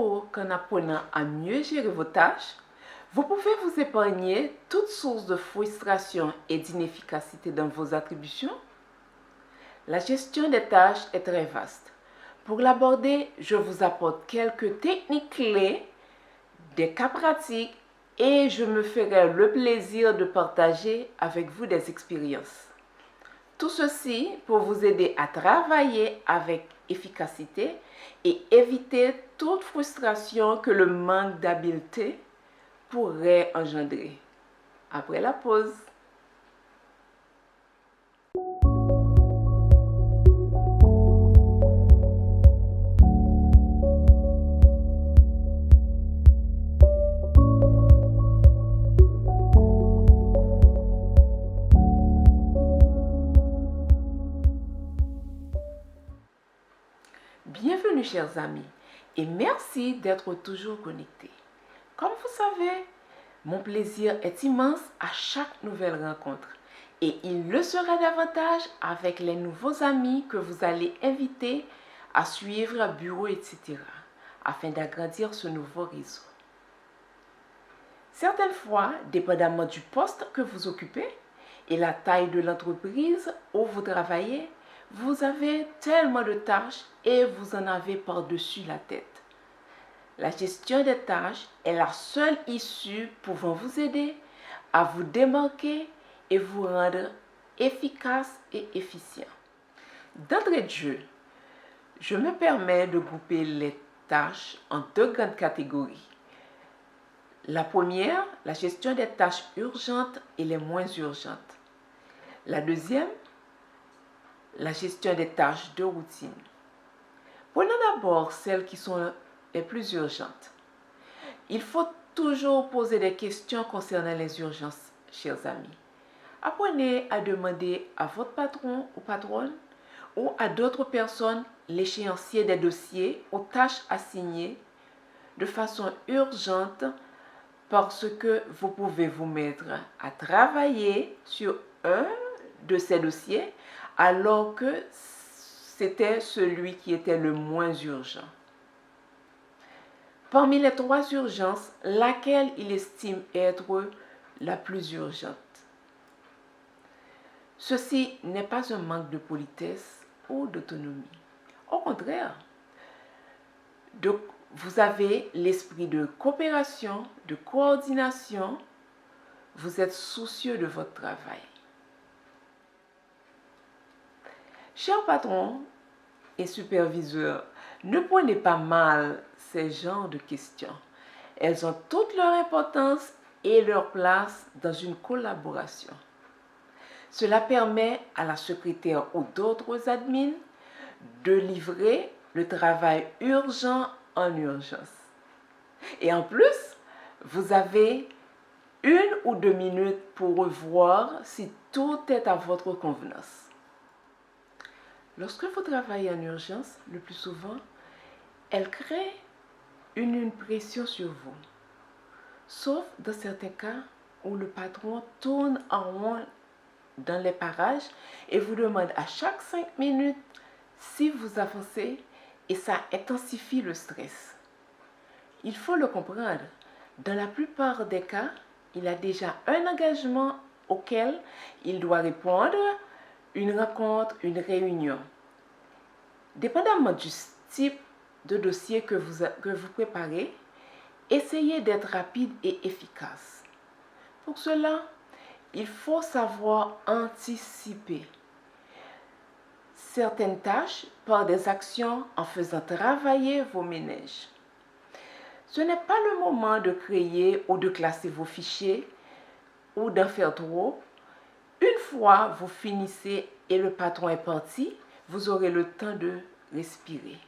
découvre qu'en apprenant à mieux gérer vos tâches, vous pouvez vous épargner toute source de frustration et d'inefficacité dans vos attributions? La gestion des tâches est très vaste. Pour l'aborder, je vous apporte quelques techniques clés, des cas pratiques et je me ferai le plaisir de partager avec vous des expériences. Tout ceci pour vous aider à travailler avec efficacité et éviter toute frustration que le manque d'habileté pourrait engendrer. Après la pause. Bienvenue chers amis et merci d'être toujours connectés. Comme vous savez, mon plaisir est immense à chaque nouvelle rencontre et il le sera davantage avec les nouveaux amis que vous allez inviter à suivre bureau, etc. afin d'agrandir ce nouveau réseau. Certaines fois, dépendamment du poste que vous occupez et la taille de l'entreprise où vous travaillez, vous avez tellement de tâches et vous en avez par-dessus la tête. La gestion des tâches est la seule issue pouvant vous aider à vous démarquer et vous rendre efficace et efficient. D'entrée de jeu, je me permets de grouper les tâches en deux grandes catégories. La première, la gestion des tâches urgentes et les moins urgentes. La deuxième, la gestion des tâches de routine. Prenons d'abord celles qui sont les plus urgentes. Il faut toujours poser des questions concernant les urgences, chers amis. Apprenez à demander à votre patron ou patronne ou à d'autres personnes l'échéancier des dossiers ou tâches assignées de façon urgente parce que vous pouvez vous mettre à travailler sur un de ces dossiers alors que c'était celui qui était le moins urgent. Parmi les trois urgences, laquelle il estime être la plus urgente? Ceci n'est pas un manque de politesse ou d'autonomie. Au contraire, vous avez l'esprit de coopération, de coordination, vous êtes soucieux de votre travail. Chers patrons et superviseurs, ne prenez pas mal ces genres de questions. Elles ont toute leur importance et leur place dans une collaboration. Cela permet à la secrétaire ou d'autres admins de livrer le travail urgent en urgence. Et en plus, vous avez 1 ou 2 minutes pour revoir si tout est à votre convenance. Lorsque vous travaillez en urgence, le plus souvent, elle crée une pression sur vous. Sauf dans certains cas où le patron tourne en rond dans les parages et vous demande à chaque 5 minutes si vous avancez et ça intensifie le stress. Il faut le comprendre. Dans la plupart des cas, il a déjà un engagement auquel il doit répondre, une rencontre, une réunion. Dépendamment du type de dossier que vous préparez, essayez d'être rapide et efficace. Pour cela, il faut savoir anticiper certaines tâches par des actions en faisant travailler vos ménages. Ce n'est pas le moment de créer ou de classer vos fichiers ou d'en faire trop. Une fois vous finissez et le patron est parti, vous aurez le temps de respirer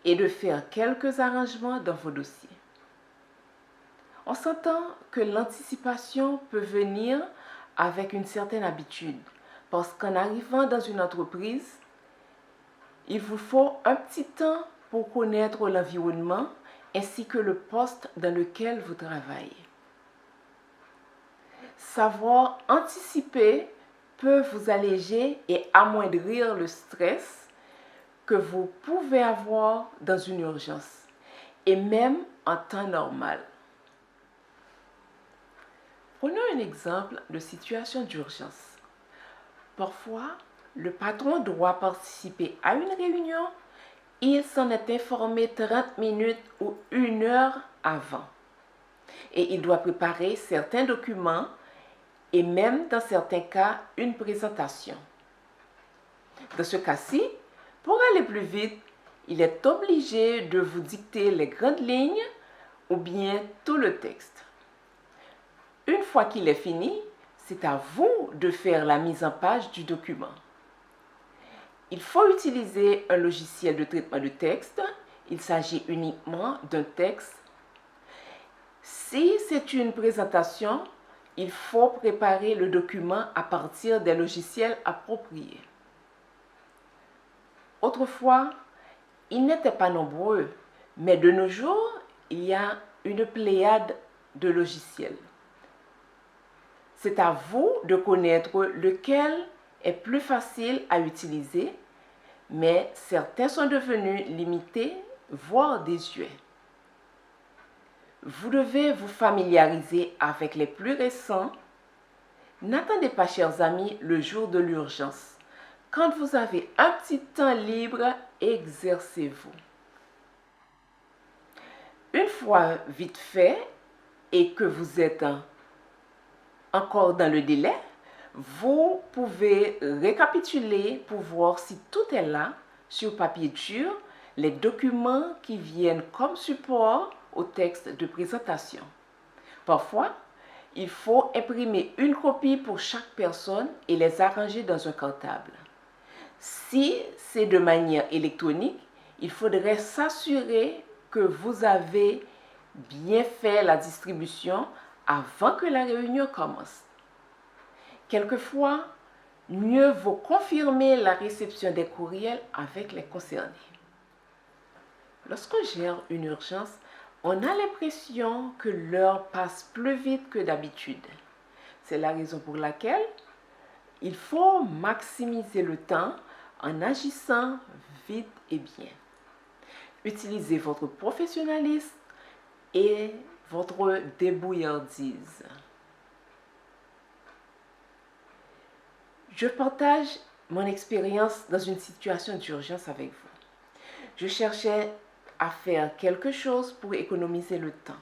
et de faire quelques arrangements dans vos dossiers. On s'entend que l'anticipation peut venir avec une certaine habitude parce qu'en arrivant dans une entreprise, il vous faut un petit temps pour connaître l'environnement ainsi que le poste dans lequel vous travaillez. Savoir anticiper peut vous alléger et amoindrir le stress que vous pouvez avoir dans une urgence et même en temps normal. Prenons un exemple de situation d'urgence. Parfois, le patron doit participer à une réunion. Il s'en est informé 30 minutes ou 1 heure avant. Et il doit préparer certains documents et même dans certains cas une présentation. Dans ce cas-ci, pour aller plus vite, il est obligé de vous dicter les grandes lignes ou bien tout le texte. Une fois qu'il est fini, c'est à vous de faire la mise en page du document. Il faut utiliser un logiciel de traitement de texte. Il s'agit uniquement d'un texte. Si c'est une présentation, il faut préparer le document à partir des logiciels appropriés. Autrefois, ils n'étaient pas nombreux, mais de nos jours, il y a une pléiade de logiciels. C'est à vous de connaître lequel est plus facile à utiliser, mais certains sont devenus limités, voire désuets. Vous devez vous familiariser avec les plus récents. N'attendez pas, chers amis, le jour de l'urgence. Quand vous avez un petit temps libre, exercez-vous. Une fois vite fait et que vous êtes encore dans le délai, vous pouvez récapituler pour voir si tout est là sur papier dur, les documents qui viennent comme support au texte de présentation. Parfois, il faut imprimer une copie pour chaque personne et les arranger dans un cartable. Si c'est de manière électronique, il faudrait s'assurer que vous avez bien fait la distribution avant que la réunion commence. Quelquefois, mieux vaut confirmer la réception des courriels avec les concernés. Lorsqu'on gère une urgence, on a l'impression que l'heure passe plus vite que d'habitude. C'est la raison pour laquelle il faut maximiser le temps en agissant vite et bien. Utilisez votre professionnalisme et votre débrouillardise. Je partage mon expérience dans une situation d'urgence avec vous. Je cherchais à faire quelque chose pour économiser le temps.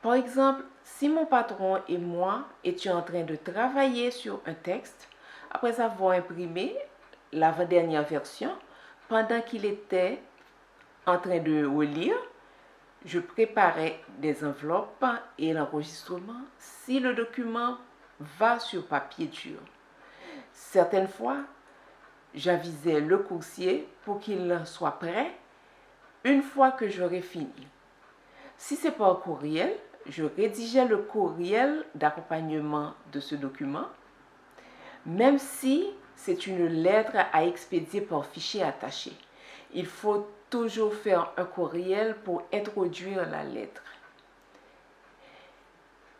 Par exemple, si mon patron et moi étions en train de travailler sur un texte, après avoir imprimé l'avant-dernière version, pendant qu'il était en train de relire, je préparais des enveloppes et l'enregistrement si le document va sur papier dur. Certaines fois, j'avisais le coursier pour qu'il soit prêt une fois que j'aurais fini. Si c'est par courriel, je rédigeais le courriel d'accompagnement de ce document, même si c'est une lettre à expédier par fichier attaché. Il faut toujours faire un courriel pour introduire la lettre.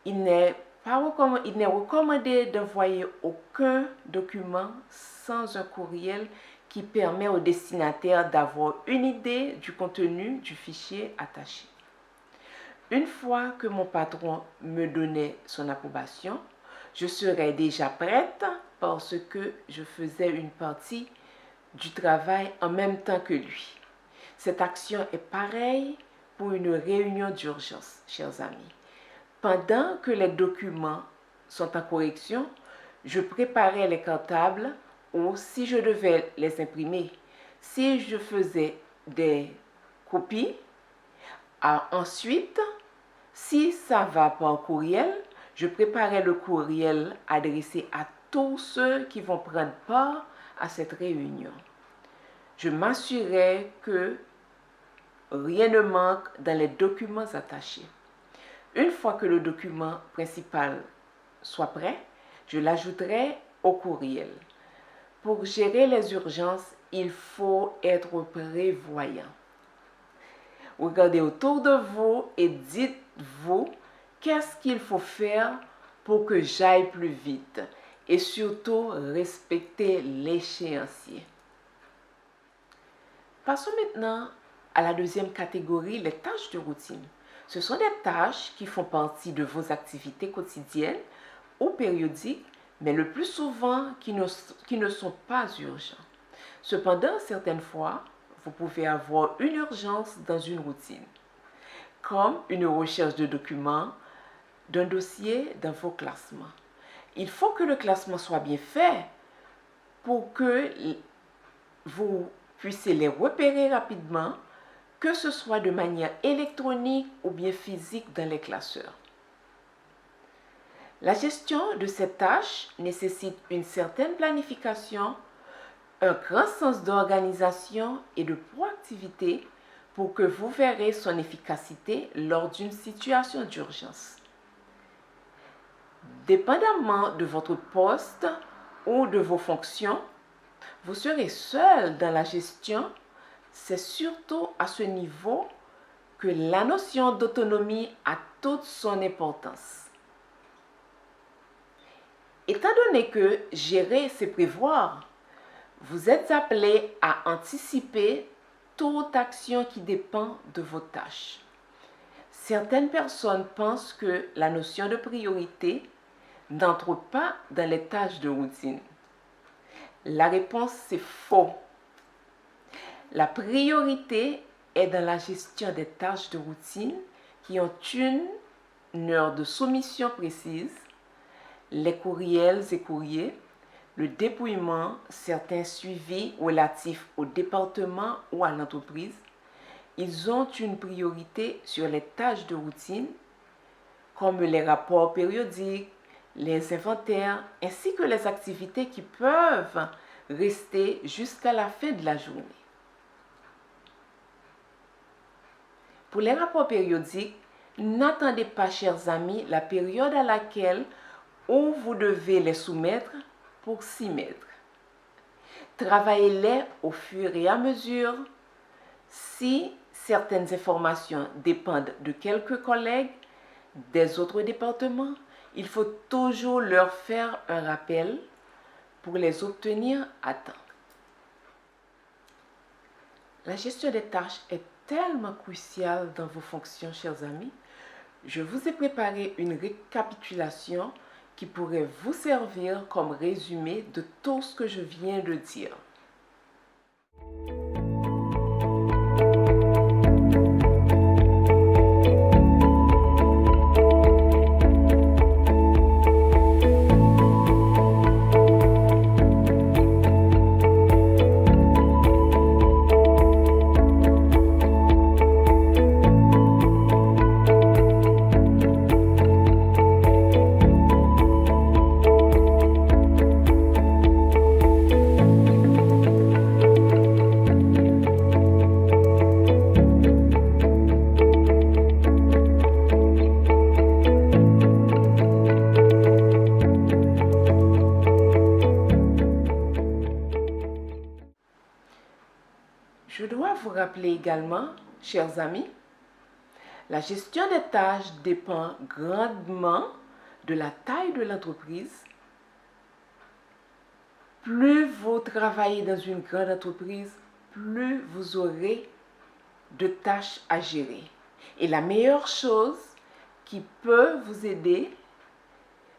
Il n'est recommandé d'envoyer aucun document sans un courriel qui permet au destinataire d'avoir une idée du contenu du fichier attaché. Une fois que mon patron me donnait son approbation, je serais déjà prête parce que je faisais une partie du travail en même temps que lui. Cette action est pareille pour une réunion d'urgence, chers amis. Pendant que les documents sont en correction, je préparais les cartables ou si je devais les imprimer, si je faisais des copies. Ensuite, si ça va par courriel, je préparais le courriel adressé à tous ceux qui vont prendre part à cette réunion. Je m'assurais que rien ne manque dans les documents attachés. Une fois que le document principal soit prêt, je l'ajouterai au courriel. Pour gérer les urgences, il faut être prévoyant. Regardez autour de vous et dites-vous qu'est-ce qu'il faut faire pour que j'aille plus vite et surtout respecter l'échéancier. Passons maintenant à la deuxième catégorie, les tâches de routine. Ce sont des tâches qui font partie de vos activités quotidiennes ou périodiques, mais le plus souvent qui ne sont pas urgents. Cependant, certaines fois, vous pouvez avoir une urgence dans une routine, comme une recherche de documents, d'un dossier dans vos classements. Il faut que le classement soit bien fait pour que vous puissiez les repérer rapidement, que ce soit de manière électronique ou bien physique dans les classeurs. La gestion de ces tâches nécessite une certaine planification, un grand sens d'organisation et de proactivité pour que vous verrez son efficacité lors d'une situation d'urgence. Dépendamment de votre poste ou de vos fonctions, vous serez seul dans la gestion. C'est surtout à ce niveau que la notion d'autonomie a toute son importance. Étant donné que gérer, c'est prévoir, vous êtes appelé à anticiper toute action qui dépend de vos tâches. Certaines personnes pensent que la notion de priorité n'entre pas dans les tâches de routine. La réponse, c'est faux. La priorité est dans la gestion des tâches de routine qui ont une heure de soumission précise, les courriels et courriers, le dépouillement, certains suivis relatifs au département ou à l'entreprise. Ils ont une priorité sur les tâches de routine, comme les rapports périodiques, les inventaires, ainsi que les activités qui peuvent rester jusqu'à la fin de la journée. Pour les rapports périodiques, n'attendez pas, chers amis, la période à laquelle vous devez les soumettre pour s'y mettre. Travaillez-les au fur et à mesure. Si certaines informations dépendent de quelques collègues des autres départements, il faut toujours leur faire un rappel pour les obtenir à temps. La gestion des tâches est tellement cruciale dans vos fonctions, chers amis. Je vous ai préparé une récapitulation qui pourrait vous servir comme résumé de tout ce que je viens de dire. Je dois vous rappeler également, chers amis, la gestion des tâches dépend grandement de la taille de l'entreprise. Plus vous travaillez dans une grande entreprise, plus vous aurez de tâches à gérer. Et la meilleure chose qui peut vous aider,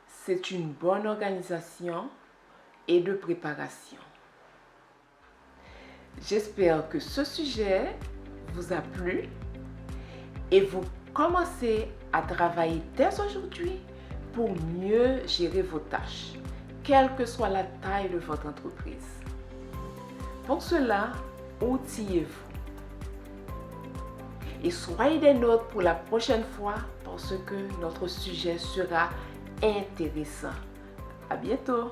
c'est une bonne organisation et de préparation. J'espère que ce sujet vous a plu et vous commencez à travailler dès aujourd'hui pour mieux gérer vos tâches, quelle que soit la taille de votre entreprise. Pour cela, outillez-vous. Et soyez des notes pour la prochaine fois parce que notre sujet sera intéressant. À bientôt!